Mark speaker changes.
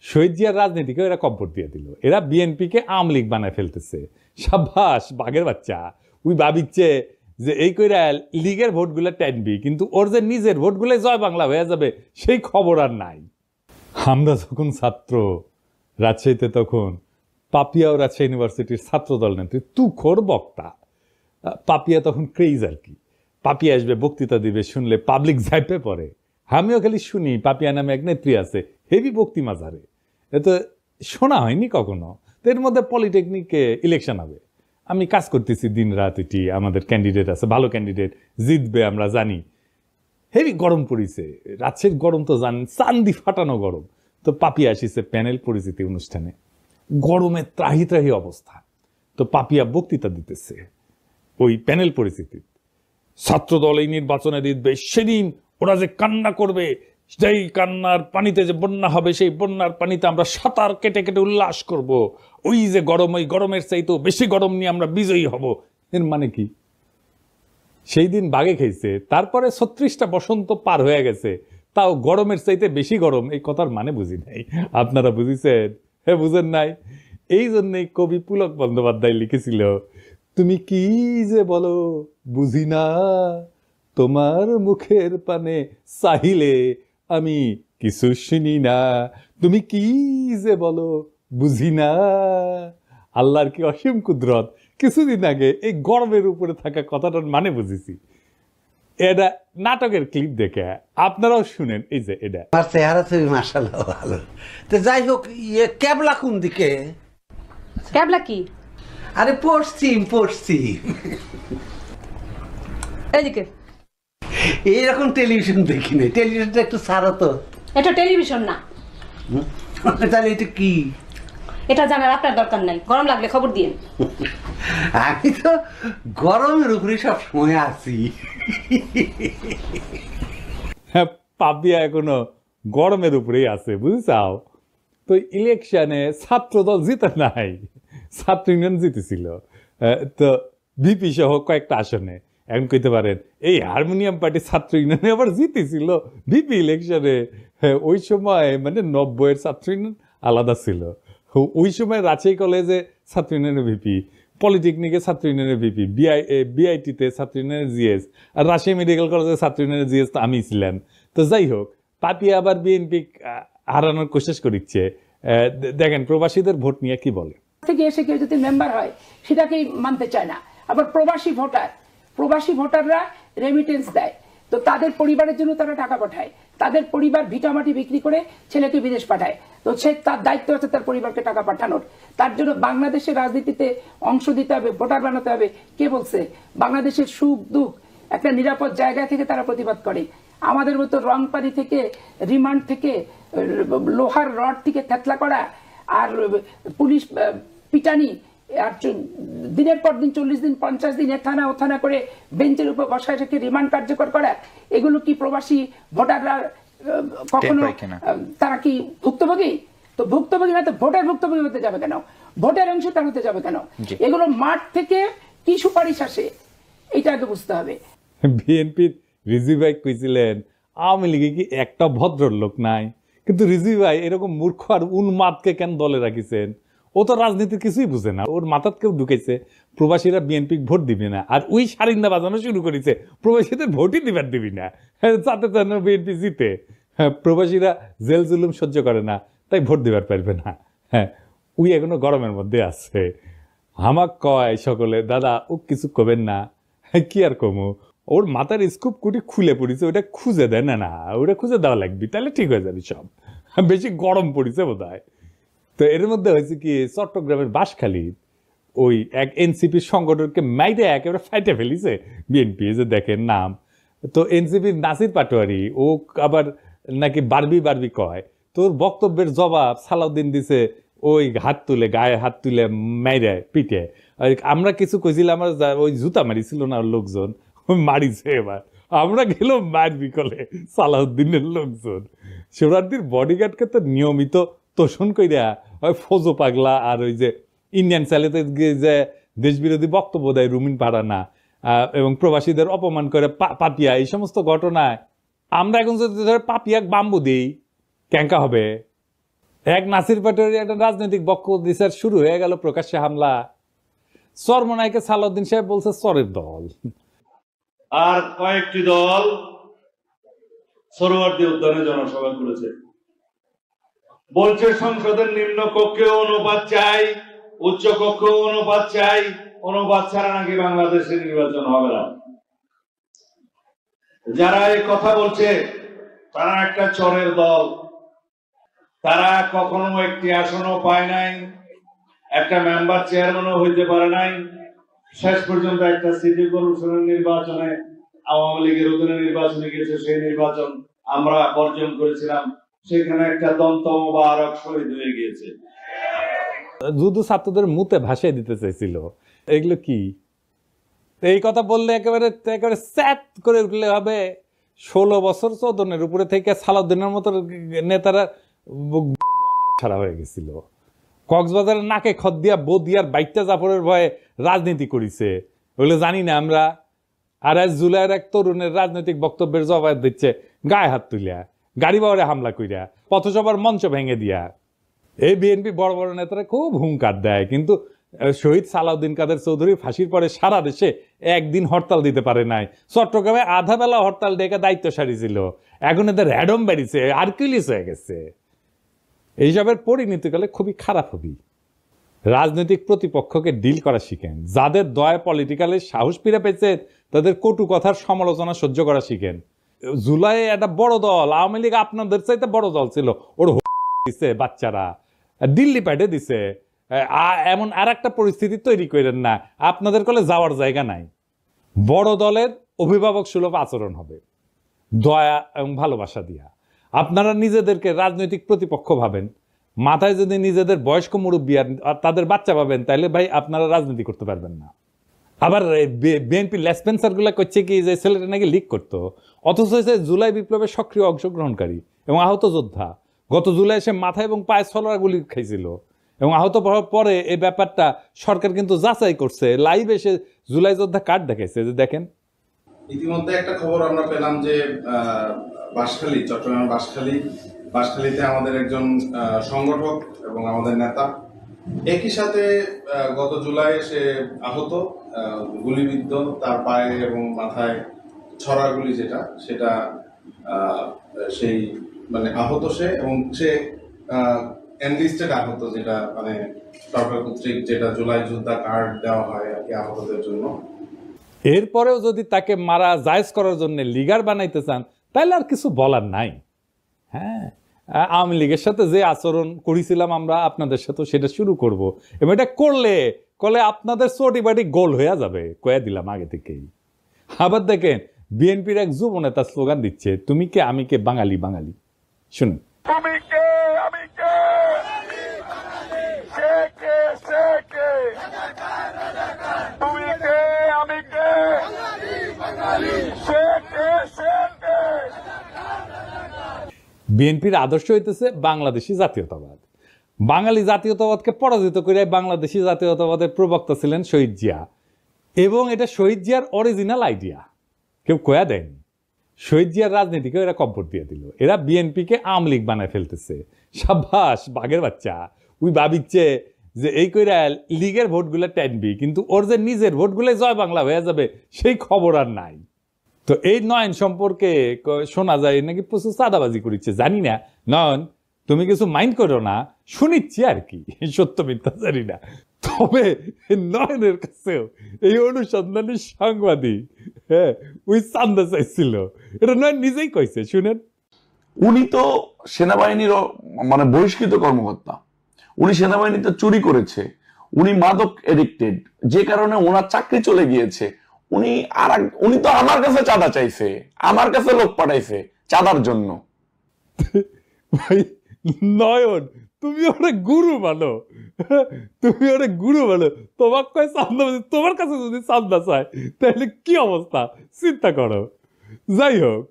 Speaker 1: শহীদ জিয়ার রাজনীতিকে এরা কব্বর দিয়ে দিল, এরা বিএনপিকে আওয়ামী লীগ বানায় ফেলতেছে। সাবাস বাঘের বাচ্চা, ওই ভাবিচ্ছে যে এই কইরা লীগের ভোটগুলো টানবি, কিন্তু ওর যে নিজের ভোটগুলো জয় বাংলা হয়ে যাবে সেই খবর আর নাই। আমরা যখন ছাত্র রাজশাহীতে, তখন পাপিয়া ও রাজশাহী ইউনিভার্সিটির ছাত্রদল নেত্রী তুখোর বক্তা। পাপিয়া তখন ক্রেজ আর কি, পাপিয়া আসবে বক্তৃতা দিবে, শুনলে পাবলিক ঝাইপে পড়ে। আমিও খালি শুনি পাপিয়া নামে এক নেত্রী আছে, হেভি বক্তি মাঝারে, এ তো শোনা হয়নি কখনো। তো এর মধ্যে পলিটেকনিকে ইলেকশন হবে, আমি কাজ করতেছি দিন রাত, এটি আমাদের ক্যান্ডিডেট আছে, ভালো ক্যান্ডিডেট জিতবে আমরা জানি। হেভি গরম পড়িছে, রাজশাহীর গরম তো জানেন, চান্দি ফাটানো গরম। তো পাপিয়া আসিছে প্যানেল পরিচিতি অনুষ্ঠানে, গরমে ত্রাহি ত্রাহি অবস্থা। তো পাপিয়া বক্তৃতা দিতেছে ওই প্যানেল পরিচিতি, ছাত্রদল এই নির্বাচনে জিতবে, সেদিন ওরা যে কান্না করবে, সেই কান্নার পানিতে যে বন্যা হবে, সেই বন্যার পানিতে আমরা সাঁতার কেটে কেটে উল্লাস করব, ওই যে গরম, ওই গরমের চাইতেও বেশি গরম নিয়ে আমরা বিজয়ী হব। এর মানে কি? সেই দিন বাগে খেয়েছে, তারপরে 36টা বসন্ত পার হয়ে গেছে, তাও গরমের চাইতে বেশি গরম, এই কথার মানে বুঝি নাই। আপনারা বুঝিছেন? হ্যাঁ, বুঝেন নাই? এই জন্যই কবি পুলক বন্দ্যোপাধ্যায় লিখেছিল, তুমি কি যে বলো বুঝি না, তোমার মুখের পানে চাহিলে আমি কিছু শুনি না। তুমি কি যে বলো বুঝি না। আল্লাহর কি অসীম কুদরত। কিছুদিন আগে এই গরমের উপরে থাকা কথাটার মানে বুঝেছি। এটা নাটকের ক্লিপ দেখে, আপনারাও শুনেন। এই যে এটা
Speaker 2: আমার চেহারা তুমি মাশাআল্লাহ ভালো। তো যাই হোক, ক্যাবলা কোন দিকে?
Speaker 3: ক্যাবলা কি?
Speaker 2: আরে পশ্চিম পশ্চিম।
Speaker 3: এদিকে।
Speaker 2: এইরকম টেলিভিশন দেখিনি, টেলিভিশনটা একটু ছাড়ো তো।
Speaker 3: এটা টেলিভিশন না।
Speaker 2: তাহলে এটা কি?
Speaker 3: এটা জানার আপনার দরকার নাই, গরম লাগলে খবর দিন।
Speaker 2: আমি তো গরমের উপরে সব সময় আছি।
Speaker 1: হ্যাঁ, পাপিয়া এখনো গরমের উপরেই আছে, বুঝছাও? তো ইলেকশনে ছাত্রদল জিতে নাই, ছাত্র ইউনিয়ন জিতেছিল। তো বিপি সহ কয়েকটা আসনে। এখন কইতে পারেন এই হারমোনিয়াম পার্টি ছাত্র ইউনিয়নে আবার জিতেছিল বিপি ইলেকশনে। ওই সময় মানে 90-এর ছাত্র ইউনিয়ন আলাদা ছিল। ওই সময় রাজশাহী কলেজে ছাত্র ইউনিয়নের ভিপি, পলিটেকনিকে ছাত্র ইউনিয়নের ভিপি, বিআইটিতে ছাত্র ইউনিয়নের জিএস, আর রাজশাহী মেডিকেল কলেজে ছাত্র ইউনিয়নের জিএস তো আমি ছিলাম। তো যাই হোক, পাপিয়া আবার বিএনপি হারানোর কোশিশ করিচ্ছে। দেখেন প্রবাসীদের ভোট নিয়ে কি বলে।
Speaker 4: থেকে এসে কেউ যদি মেম্বার হয় সেটাকেই মানতে চায় না। আবার প্রবাসী ভোটাররা রেমিটেন্স দেয়, তো তাদের পরিবারের জন্য তারা টাকা পাঠায়, তাদের পরিবার ভিটামাটি বিক্রি করে ছেলেকে বিদেশ পাঠায়। তো সে তার দায়িত্ব আছে তার পরিবারকে টাকা পাঠানোর। তার জন্য বাংলাদেশের রাজনীতিতে অংশ দিতে হবে, ভোটার বানাতে হবে। কে বলছে? বাংলাদেশের সুখ দুঃখ একটা নিরাপদ জায়গা থেকে তারা প্রতিবাদ করে। আমাদের মতো রংপানি থেকে, রিমান্ড থেকে, লোহার রড থেকে থেতলা করা, আর পুলিশ পিটানি, আর দিনের পর দিন 40 দিন 50 দিন থানা ও থানা করে বেঞ্চের উপর বসায় রেখে রিমান্ড কার্যকর করা, এগুলো কি প্রবাসী ভোটাররা কখনো তারা কি ভুক্তভোগী? তো ভুক্তভোগী না তো ভোটার ভুক্তভোগী হতে যাবে কেন? ভোটের অংশীদার হতে যাবে কেন? এগুলো মাঠ থেকে কি সুপারিশ আসে এটা আগে বুঝতে হবে।
Speaker 1: বিএনপির রিজভি ভাই কইছিলেন আওয়ামী লীগে কি একটা ভদ্রলোক নাই, কিন্তু রিজভি ভাই এরকম মূর্খ আর উন্মাদকে কেন দলে রাখিছেন? ও তো রাজনীতির কিছুই বুঝে না, ওর মাথাত কেউ ঢুকেছে প্রবাসীরা বিএনপি ভোট দিবে না, আর ওই সারিন্দা বাজানো শুরু করেছে প্রবাসীদের ভোটই দিবার দিবি না, যাতে যেন বিএনপি জিতে। প্রবাসীরা জেল জুলুম সহ্য করে না, তাই ভোট দিবার পারবে না। হ্যাঁ, ওই এখনো গরমের মধ্যে আছে। হামাক কয় সকলে, দাদা ও কিছু কবেন না। কি আর কমু, ওর মাথার স্কুপ কুটি খুলে পড়েছে, ওটা খুঁজে দেয় না, ওটা খুঁজে দেওয়া লাগবে, তাহলে ঠিক হয়ে যাবে সব। বেশি গরম পড়েছে বোধ হয়। তো এর মধ্যে হয়েছে কি, চট্টগ্রামের বাঁশখালী ওই এক এনসিপির সংগঠনকে মাইরে একেবারে ফাইটে ফেলিছে বিএনপি, যে দেখেন নাম। তো এনসিপির নাসির পাটোয়ারি, ও আবার নাকি বারবি কয়, তোর বক্তব্যের জবাব সালাউদ্দিন দিছে ওই হাত তুলে, গায়ে হাত তুলে মাইরে পিঠে। আমরা কিছু কইছিলাম, আমার ওই জুতা মারিছিল না লোকজন, মারিছে। এবার আমরা গেলাম মারবি কলে সালাউদ্দিনের লোকজন। সোহরাওয়ার্দীর বডিগার্ডকে তো নিয়মিত তোষণ কইরা ওই ফজো পাগলা আর ওই যে ইন্ডিয়ান চ্যানেলে যে দেশবিরোধী বক্তব্য দেয় রুমিন পাড়ানা এবং প্রবাসীদের অপমান করে পাপিয়া, এই সমস্ত ঘটনায় আমরা এখন যদি ধরে পাপিয়াক বাম্বু দিই, ক্যাঙ্কা হবে? এক নাসির পাটোয়ারি একটা রাজনৈতিক বক্তব্য দিছে, আর শুরু হয়ে গেল প্রকাশ্যে হামলা। চরমনাইকে সালাউদ্দিন সাহেব বলছে চরের দল।
Speaker 5: আর কয়েকটি দল সরোয়ার্দী উদ্যানে জনসভা করেছে, বলছে সংসদের নিম্ন কক্ষেও অনুপাত চাই, উচ্চ কক্ষেও অনুপাত চাই, অনুপাত ছাড়া নাকি বাংলাদেশে নির্বাচন হবে না। যারা এই কথা বলছে তারা একটা চরের দল, তারা কখনো একটি আসনও পায় নাই, একটা মেম্বার চেয়ারম্যানও হইতে পারে নাই। শেষ পর্যন্ত একটা সিটি কর্পোরেশনের নির্বাচনে আওয়ামী লীগের অধীনে নির্বাচনে গিয়েছে, সেই নির্বাচন আমরা বর্জন করেছিলাম, সেখানে একটা দন্ত মোবারক শহীদ হয়ে গিয়েছে।
Speaker 1: যুদ্ধ ছাত্রদের মুতে ভাসিয়ে দিতে চাইছিল। এগুলো কি? এই কথা বললে একেবারে একেবারে স্যাট করে উঠলে হবে। 16 বছর চোদনের উপরে থেকে সালাউদ্দিনের মতো নেতারা ছাড়া হয়ে গেছিল। কক্সবাজারের নাকে খদ দিয়া বদিয়ার বাইকটা জাফরের ভয়ে রাজনীতি করিছে, ওগুলো জানি না আমরা। আর আজ জুলাইয়ের এক তরুণের রাজনৈতিক বক্তব্যের জবাব দিচ্ছে গায়ে হাত তুলিয়া, গাড়ি বাওয়ারে হামলা কইরা, পথসভার মঞ্চ ভেঙে দিয়া। এই বিএনপি বড় বড় নেতারা খুব হুঙ্কার দেয়, কিন্তু শহীদ সালাউদ্দিন কাদের চৌধুরী ফাঁসির পরে সারা দেশে একদিন হরতাল দিতে পারে নাই। চট্টগ্রামে আধা বেলা হরতাল ডেকে দায়িত্ব সারিছিল, এখন এদের র্যাডম বেরিয়েছে, আর্কিউলিস হয়ে গেছে। এইসবের পরিণতিকালে খুবই খারাপ হবি। রাজনৈতিক প্রতিপক্ষকে ডিল করা শিখেন, যাদের দয়া পলিটিক্যালে সাহস ফিরে পেয়েছে তাদের কটু কথার সমালোচনা সহ্য করা শিখেন। জুলাইয়ে একটা বড় দল, আওয়ামী লীগ আপনাদের চাইতে বড় দল ছিল, ওর দিছে বাচ্চারা, দিল্লি পাঠিয়ে দিছে। এমন আর একটা পরিস্থিতি তৈরি করেন না, আপনাদের কলে যাওয়ার জায়গা নাই। বড় দলের অভিভাবক সুলভ আচরণ হবে, দয়া এবং ভালোবাসা দিয়া। আপনারা নিজেদেরকে রাজনৈতিক প্রতিপক্ষ ভাবেন, মাথায় যদি নিজেদের বয়স্ক মুরব্বী আর তাদের বাচ্চা ভাবেন, তাহলে ভাই আপনারা রাজনীতি করতে পারবেন না। আবার বিএনপি লেসপেন্সার গুলা করছে কি যে ছেলেটা নাকি লিক করতো, অথচ হয়েছে জুলাই বিপ্লবের সক্রিয় অংশগ্রহণকারী এবং আহত যোদ্ধা। গত জুলাই সে মাথা এবং পায়ে ছলরা গুলি খাইছিল এবং আহত হওয়ার পরে এই ব্যাপারটা সরকার কিন্তু যাচাই করছে, লাইভ এসে জুলাই যোদ্ধা কার্ড দেখাইছে যে দেখেন।
Speaker 6: ইতিমধ্যে একটা খবর আমরা পেলাম যে বাঁশখালী, চট্টগ্রামের বাঁশখালীতে আমাদের একজন সংগঠক এবং আমাদের নেতা একই সাথে গত জুলাই সে আহত, গুলিবিদ্ধ, তার পায়ে এবং মাথায় ছড়া গুলি যেটা সেটা সেই মানে আহত সে, এবং সে এনলিস্টেড আহত, যেটা মানে সরকার কর্তৃক যেটা জুলাই যোদ্ধা কার্ড দেওয়া হয় আর কি আহতদের জন্য।
Speaker 1: এরপরেও যদি তাকে মারা জায়েজ করার জন্য লিগার বানাইতে চান তাহলে আর কিছু বলার নাই। হ্যাঁ, আওয়ামী লীগের সাথে যে আচরণ করেছিলাম আমরা আপনাদের সাথে সেটা শুরু করব, এবং এটা করলে আপনাদের চটি বাটি গোল হয়ে যাবে, কয়ে দিলাম আগে থেকেই। আবার দেখেন বিএনপির এক যুব নেতা স্লোগান দিচ্ছে, তুমি কে আমি কে বাঙালি বাঙালি। শুনুন। বিএনপির আদর্শ হইতেছে বাংলাদেশি জাতীয়তাবাদ। বাঙালি জাতীয়তাবাদকে পরাজিত করে বাংলাদেশি জাতীয়তাবাদের প্রবক্তা ছিলেন শহীদ জিয়া, এবং এটা শহীদ জিয়ার অরিজিনাল আইডিয়া, কেউ কয়া দেয়নি। শহীদ জিয়ার রাজনীতিকে এরা কম্পোর্ট দিয়ে দিল, এরা বিএনপিকে আওয়ামী লীগ বানায় ফেলতেছে। সাব্বাস বাঘের বাচ্চা, ওই ভাবিচ্ছে যে এই কইরা লীগের ভোটগুলো টানবি, কিন্তু ওর যে নিজের ভোটগুলো জয় বাংলা হয়ে যাবে সেই খবর আর নাই। তো এই নয়ন সম্পর্কে শোনা যায় নাকি প্রচুর চাঁদাবাজি করেছে, জানি না। নয়ন তুমি কিছু মাইন্ড করো না, শুনিচ্ছি আর কি, সত্য মিথ্যা জানি না। তবে নয়নের কাছেও এই অনুসন্ধানী সাংবাদিক ওই চান্দা চাইছিল, এটা নয়ন নিজেই কইছে, শুনেন।
Speaker 7: উনি তো সেনাবাহিনীর মানে বহিষ্কৃত কর্মকর্তা, উনি সেনাবাহিনীতে চুরি করেছে, উনি মাদক এডিক্টেড, যে কারণে ওনার চাকরি চলে গিয়েছে। উনি তো আমার কাছে চাঁদা চাইছে, আমার কাছে লোক পাঠাইছে চাঁদার জন্য।
Speaker 1: ভাই নয়ন, তুমি ওরা গুরু মানো, তুমি ওরা গুরু মানো, তোমার কয় চান্দা, তোমার কাছে যদি চান্দা চায় তাহলে কি অবস্থা চিন্তা করো। যাই হোক,